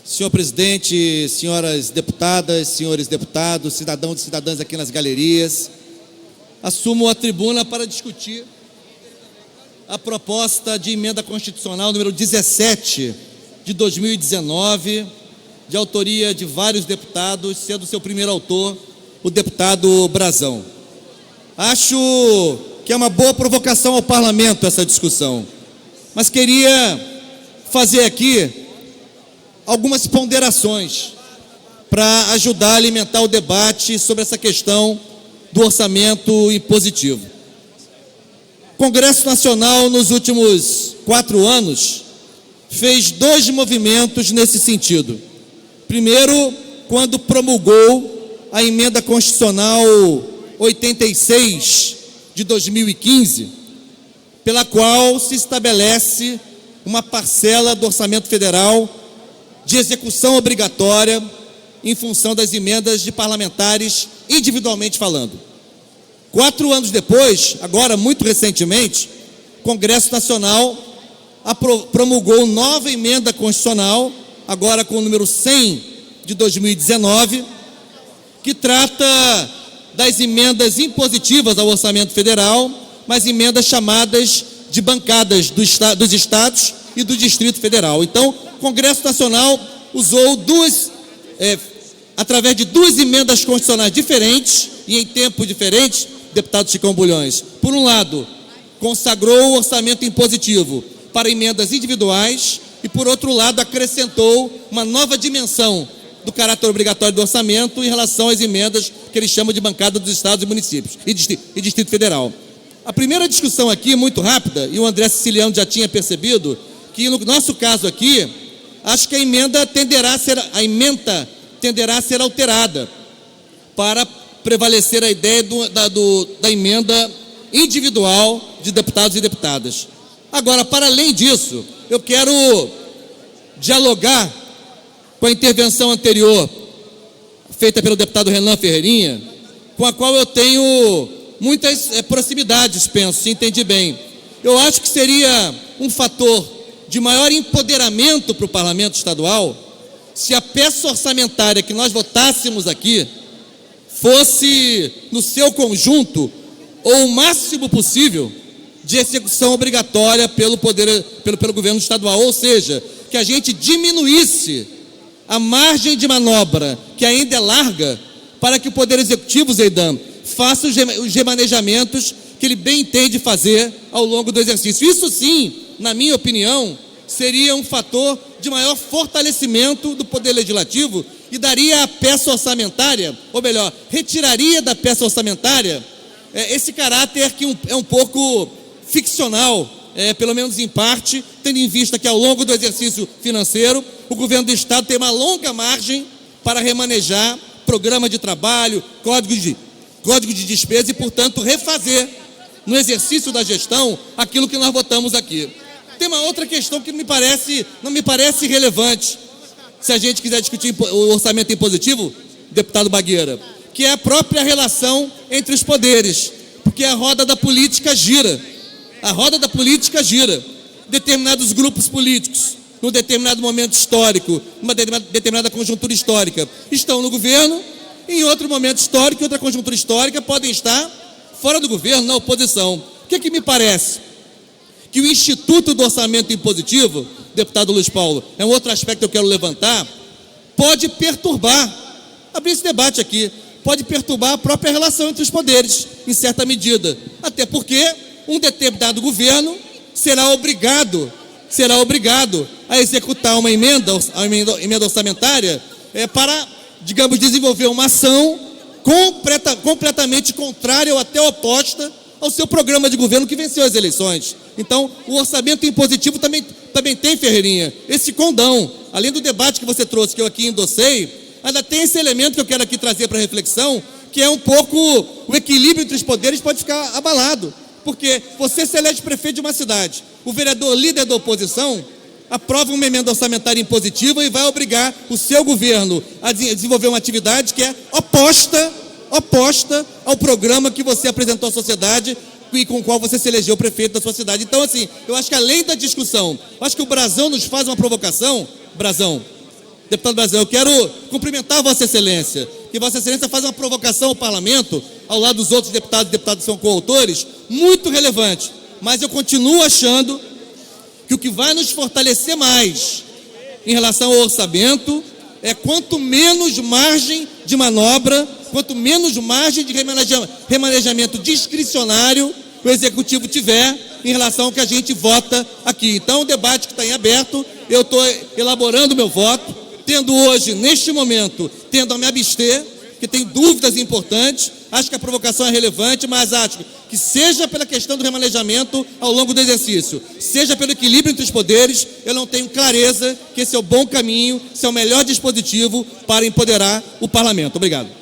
Senhor presidente, senhoras deputadas, senhores deputados, cidadãos e cidadãs aqui nas galerias, assumo a tribuna para discutir a proposta de emenda constitucional número 17 de 2019, de autoria de vários deputados, sendo seu primeiro autor o deputado Brazão. Acho que é uma boa provocação ao parlamento essa discussão, mas queria fazer aqui algumas ponderações para ajudar a alimentar o debate sobre essa questão do orçamento impositivo. O Congresso Nacional, nos últimos 4 anos, fez 2 movimentos nesse sentido. Primeiro, quando promulgou a emenda constitucional 86 de 2015, pela qual se estabelece uma parcela do orçamento federal de execução obrigatória em função das emendas de parlamentares individualmente falando. 4 anos depois, agora muito recentemente, o Congresso Nacional promulgou nova emenda constitucional, agora com o número 100 de 2019, que trata das emendas impositivas ao orçamento federal, mas emendas chamadas de bancadas dos estados e do Distrito Federal. Então, o Congresso Nacional usou através de 2 emendas constitucionais diferentes e em tempos diferentes, deputado Chicão Bulhões. Por um lado, consagrou o orçamento impositivo para emendas individuais e, por outro lado, acrescentou uma nova dimensão do caráter obrigatório do orçamento em relação às emendas que ele chama de bancada dos estados e municípios e Distrito Federal. A primeira discussão aqui, muito rápida, e o André Siciliano já tinha percebido, que no nosso caso aqui, acho que a emenda tenderá a ser alterada para prevalecer a ideia da emenda individual de deputados e deputadas. Agora, para além disso, eu quero dialogar com a intervenção anterior, feita pelo deputado Renan Ferreirinha, com a qual eu tenho muitas proximidades, penso, se entendi bem. Eu acho que seria um fator de maior empoderamento para o parlamento estadual se a peça orçamentária que nós votássemos aqui fosse, no seu conjunto, ou o máximo possível, de execução obrigatória pelo governo estadual, ou seja, que a gente diminuísse a margem de manobra, que ainda é larga, para que o Poder Executivo, Zeidan, faça os remanejamentos que ele bem entende fazer ao longo do exercício. Isso sim, na minha opinião, seria um fator de maior fortalecimento do Poder Legislativo e daria à peça orçamentária, ou melhor, retiraria da peça orçamentária esse caráter que é um pouco ficcional, pelo menos em parte, tendo em vista que ao longo do exercício financeiro, o governo do Estado tem uma longa margem para remanejar programa de trabalho, código de despesa e, portanto, refazer no exercício da gestão aquilo que nós votamos aqui. Tem uma outra questão que não me parece relevante, se a gente quiser discutir o orçamento impositivo, deputado Bagueira, que é a própria relação entre os poderes, porque a roda da política gira. A roda da política gira. Determinados grupos políticos, num determinado momento histórico, numa determinada conjuntura histórica, estão no governo, em outro momento histórico, em outra conjuntura histórica, podem estar fora do governo, na oposição. O que me parece? Que o Instituto do Orçamento Impositivo, deputado Luiz Paulo, é um outro aspecto que eu quero levantar, pode perturbar, abrir esse debate aqui, pode perturbar a própria relação entre os poderes, em certa medida. Até porque um determinado governo será obrigado a executar uma emenda orçamentária para, digamos, desenvolver uma ação completamente contrária ou até oposta ao seu programa de governo que venceu as eleições. Então, o orçamento impositivo também tem, Ferreirinha, esse condão. Além do debate que você trouxe, que eu aqui endossei, ainda tem esse elemento que eu quero aqui trazer para reflexão, que é um pouco o equilíbrio entre os poderes pode ficar abalado. Porque você se elege prefeito de uma cidade, o vereador líder da oposição aprova uma emenda orçamentária impositiva e vai obrigar o seu governo a desenvolver uma atividade que é oposta ao programa que você apresentou à sociedade e com o qual você se elegeu prefeito da sua cidade. Então, assim, eu acho que além da discussão, eu acho que o Brazão nos faz uma provocação, Brazão, Deputado Brasil, eu quero cumprimentar Vossa Excelência, que Vossa Excelência faz uma provocação ao Parlamento, ao lado dos outros deputados e deputadas que são coautores, muito relevante. Mas eu continuo achando que o que vai nos fortalecer mais em relação ao orçamento é quanto menos margem de manobra, quanto menos margem de remanejamento discricionário o Executivo tiver em relação ao que a gente vota aqui. Então, o debate que está em aberto, eu estou elaborando o meu voto, tendo hoje, neste momento, tendo a me abster, que tem dúvidas importantes, acho que a provocação é relevante, mas acho que seja pela questão do remanejamento ao longo do exercício, seja pelo equilíbrio entre os poderes, eu não tenho clareza que esse é o bom caminho, esse é o melhor dispositivo para empoderar o Parlamento. Obrigado.